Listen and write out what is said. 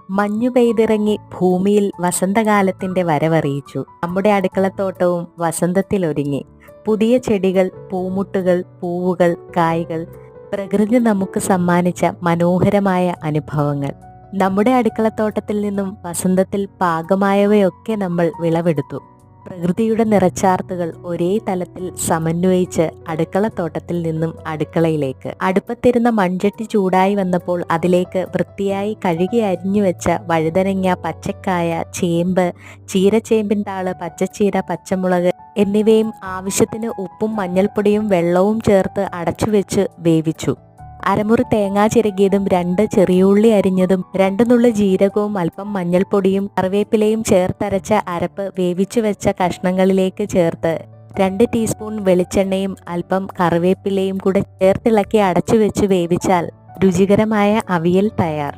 മഞ്ഞു പെയ്തിറങ്ങി ഭൂമിയിൽ വസന്തകാലത്തിന്റെ വരവറിയിച്ചു. നമ്മുടെ അടുക്കളത്തോട്ടവും വസന്തത്തിലൊരുങ്ങി. പുതിയ ചെടികൾ, പൂമുട്ടുകൾ, പൂവുകൾ, കായ്കൾ, പ്രകൃതി നമുക്ക് സമ്മാനിച്ച മനോഹരമായ അനുഭവങ്ങൾ. നമ്മുടെ അടുക്കളത്തോട്ടത്തിൽ നിന്നും വസന്തത്തിൽ പാകമായവയൊക്കെ നമ്മൾ വിളവെടുത്തു. പ്രകൃതിയുടെ നിറച്ചാർത്തുകൾ ഒരേ തലത്തിൽ സമന്വയിച്ച് അടുക്കളത്തോട്ടത്തിൽ നിന്നും അടുക്കളയിലേക്ക്. അടുപ്പത്തിരുന്ന മൺചട്ടി ചൂടായി വന്നപ്പോൾ അതിലേക്ക് വൃത്തിയായി കഴുകി അരിഞ്ഞു വെച്ച വഴുതനങ്ങ, പച്ചക്കായ, ചേമ്പ്, ചീരച്ചേമ്പിൻ താള്, പച്ചച്ചീര, പച്ചമുളക് എന്നിവയും ആവശ്യത്തിന് ഉപ്പും മഞ്ഞൾപ്പൊടിയും വെള്ളവും ചേർത്ത് അടച്ചുവെച്ച് വേവിച്ചു. അരമുറി തേങ്ങ ചിരകിയതും 2 ചെറിയുള്ളി അരിഞ്ഞതും 2 നുള്ളി ജീരകവും അല്പം മഞ്ഞൾപ്പൊടിയും കറിവേപ്പിലയും ചേർത്തരച്ച അരപ്പ് വേവിച്ചു വെച്ച കഷ്ണങ്ങളിലേക്ക് ചേർത്ത് 2 ടീസ്പൂൺ വെളിച്ചെണ്ണയും അല്പം കറിവേപ്പിലയും കൂടെ ചേർത്തിളക്കി അടച്ചു വെച്ച് വേവിച്ചാൽ രുചികരമായ അവിയൽ തയ്യാർ.